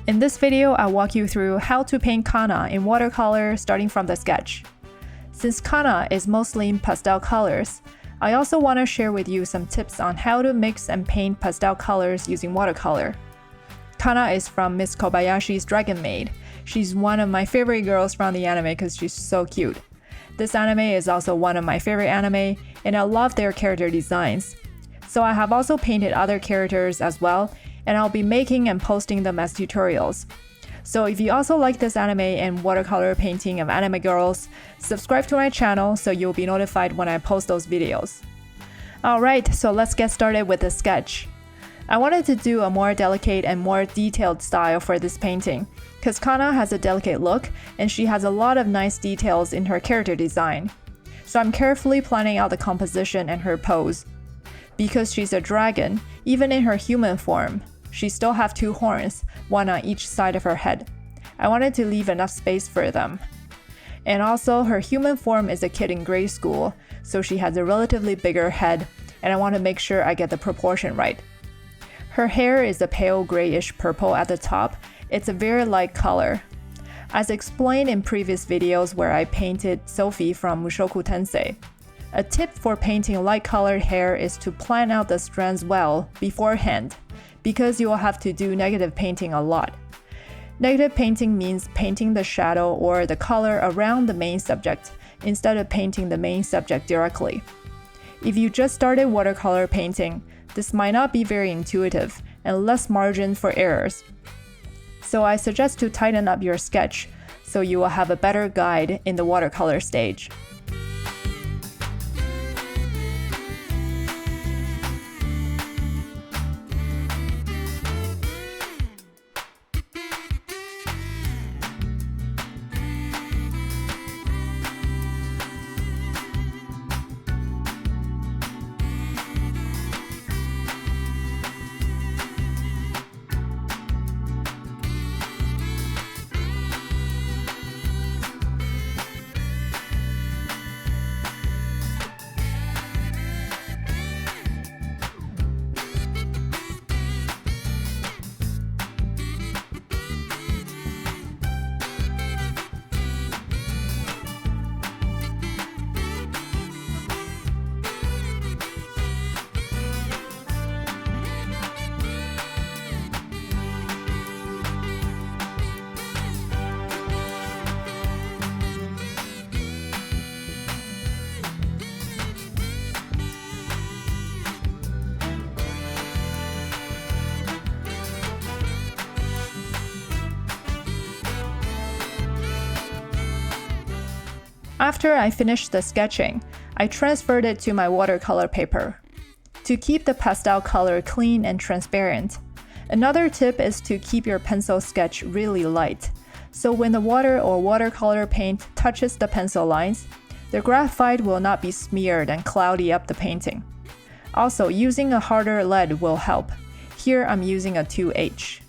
In this video, I'll walk you through how to paint Kanna in watercolor starting from the sketch. Since Kanna is mostly in pastel colors, I also want to share with you some tips on how to mix and paint pastel colors using watercolor. Kanna is from Miss Kobayashi's Dragon Maid. She's one of my favorite girls from the anime because she's so cute. This anime is also one of my favorite anime, and I love their character designs. So I have also painted other characters as well, and I'll be making and posting them as tutorials. So if you also like this anime and watercolor painting of anime girls, subscribe to my channel so you'll be notified when I post those videos. Alright, so let's get started with the sketch. I wanted to do a more delicate and more detailed style for this painting, because Kanna has a delicate look and she has a lot of nice details in her character design. So I'm carefully planning out the composition and her pose. Because she's a dragon, even in her human form, she still have two horns, one on each side of her head. I wanted to leave enough space for them. And also, her human form is a kid in grade school, so she has a relatively bigger head, and I want to make sure I get the proportion right. Her hair is a pale grayish purple at the top. It's a very light color. As explained in previous videos where I painted Sophie from Mushoku Tensei, a tip for painting light-colored hair is to plan out the strands well beforehand, because you will have to do negative painting a lot. Negative painting means painting the shadow or the color around the main subject instead of painting the main subject directly. If you just started watercolor painting, this might not be very intuitive and less margin for errors. So I suggest to tighten up your sketch so you will have a better guide in the watercolor stage. After I finished the sketching, I transferred it to my watercolor paper. To keep the pastel color clean and transparent, another tip is to keep your pencil sketch really light, so when the water or watercolor paint touches the pencil lines, the graphite will not be smeared and cloudy up the painting. Also, using a harder lead will help. Here I'm using a 2H.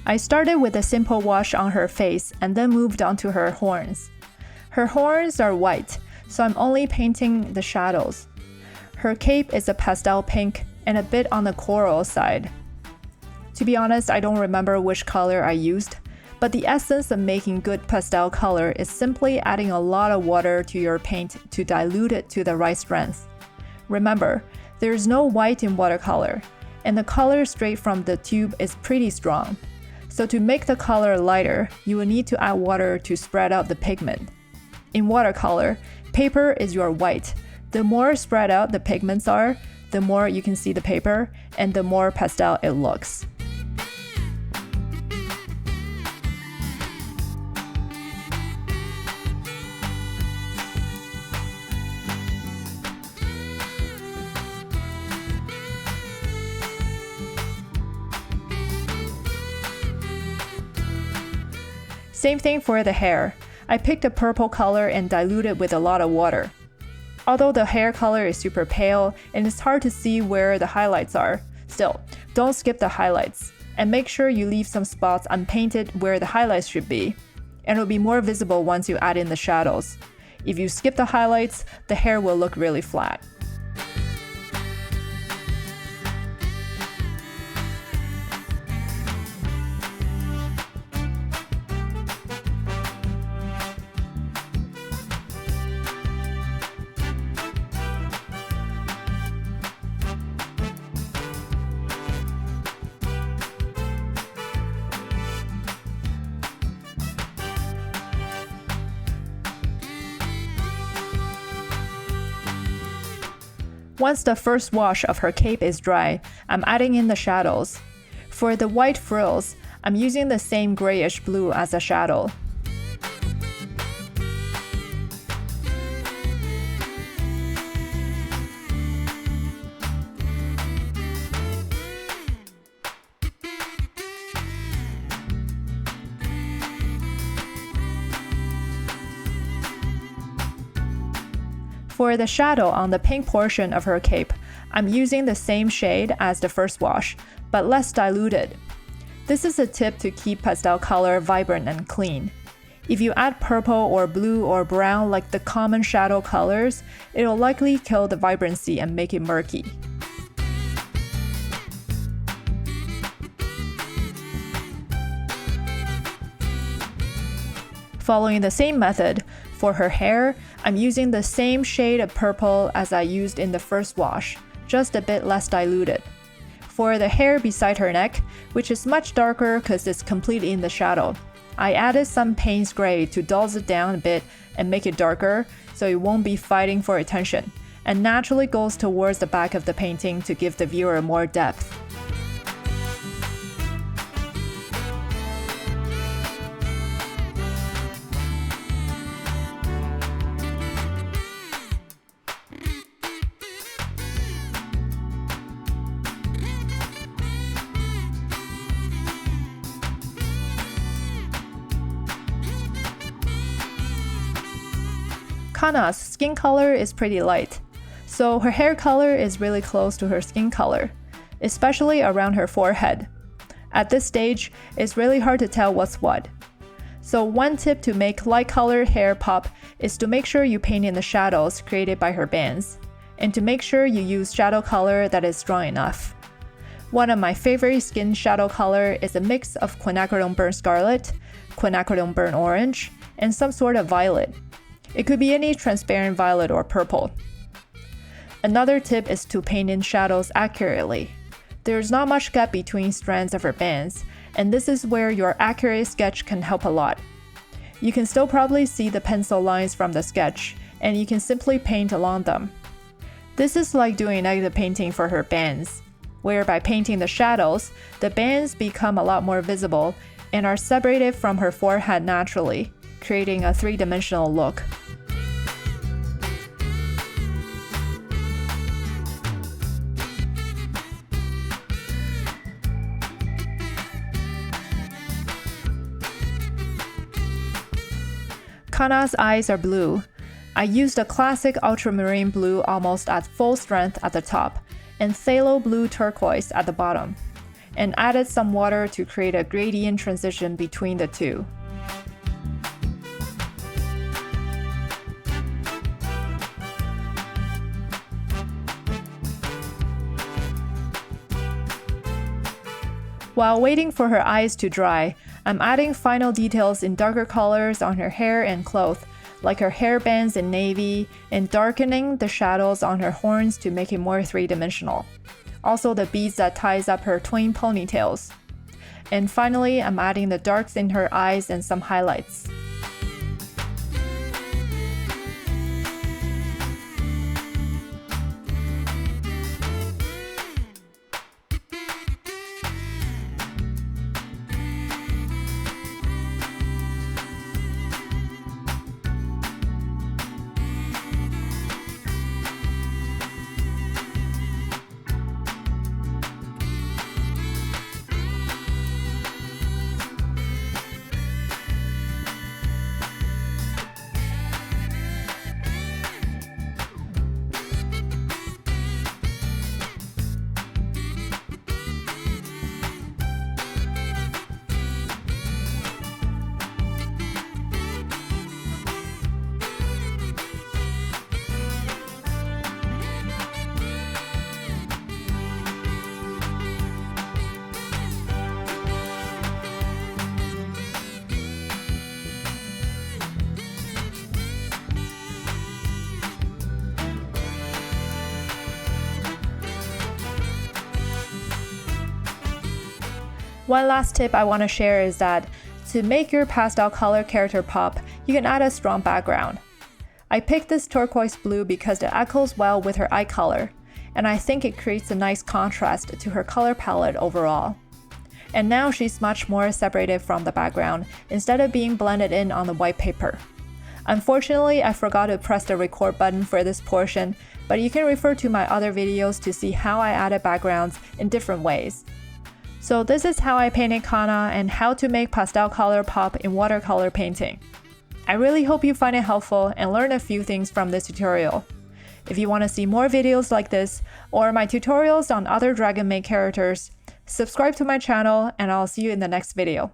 I started with a simple wash on her face and then moved on to her horns. Her horns are white, so I'm only painting the shadows. Her cape is a pastel pink and a bit on the coral side. To be honest, I don't remember which color I used, but the essence of making good pastel color is simply adding a lot of water to your paint to dilute it to the right strength. Remember, there's no white in watercolor, and the color straight from the tube is pretty strong. So to make the color lighter, you will need to add water to spread out the pigment. In watercolor, paper is your white. The more spread out the pigments are, the more you can see the paper, and the more pastel it looks. Same thing for the hair. I picked a purple color and diluted with a lot of water. Although the hair color is super pale and it's hard to see where the highlights are, still, don't skip the highlights. And make sure you leave some spots unpainted where the highlights should be. And it'll be more visible once you add in the shadows. If you skip the highlights, the hair will look really flat. Once the first wash of her cape is dry, I'm adding in the shadows. For the white frills, I'm using the same grayish blue as a shadow. For the shadow on the pink portion of her cape, I'm using the same shade as the first wash, but less diluted. This is a tip to keep pastel color vibrant and clean. If you add purple or blue or brown like the common shadow colors, it'll likely kill the vibrancy and make it murky. Following the same method, for her hair, I'm using the same shade of purple as I used in the first wash, just a bit less diluted. For the hair beside her neck, which is much darker because it's completely in the shadow, I added some Payne's Gray to dull it down a bit and make it darker so it won't be fighting for attention, and naturally goes towards the back of the painting to give the viewer more depth. Kanna's skin color is pretty light, so her hair color is really close to her skin color, especially around her forehead. At this stage, it's really hard to tell what's what. So one tip to make light-colored hair pop is to make sure you paint in the shadows created by her bands, and to make sure you use shadow color that is strong enough. One of my favorite skin shadow color is a mix of quinacridone burnt scarlet, quinacridone burnt orange, and some sort of violet. It could be any transparent violet or purple. Another tip is to paint in shadows accurately. There's not much gap between strands of her bands, and this is where your accurate sketch can help a lot. You can still probably see the pencil lines from the sketch, and you can simply paint along them. This is like doing negative painting for her bands, where by painting the shadows, the bands become a lot more visible and are separated from her forehead naturally, creating a three-dimensional look. Kanna's eyes are blue. I used a classic ultramarine blue almost at full strength at the top, and phthalo blue turquoise at the bottom, and added some water to create a gradient transition between the two. While waiting for her eyes to dry, I'm adding final details in darker colors on her hair and clothes, like her hairbands in navy, and darkening the shadows on her horns to make it more three-dimensional. Also the beads that ties up her twin ponytails. And finally, I'm adding the darks in her eyes and some highlights. One last tip I want to share is that to make your pastel color character pop, you can add a strong background. I picked this turquoise blue because it echoes well with her eye color, and I think it creates a nice contrast to her color palette overall. And now she's much more separated from the background instead of being blended in on the white paper. Unfortunately, I forgot to press the record button for this portion, but you can refer to my other videos to see how I added backgrounds in different ways. So this is how I painted Kanna and how to make pastel color pop in watercolor painting. I really hope you find it helpful and learn a few things from this tutorial. If you want to see more videos like this, or my tutorials on other Dragon Maid characters, subscribe to my channel and I'll see you in the next video.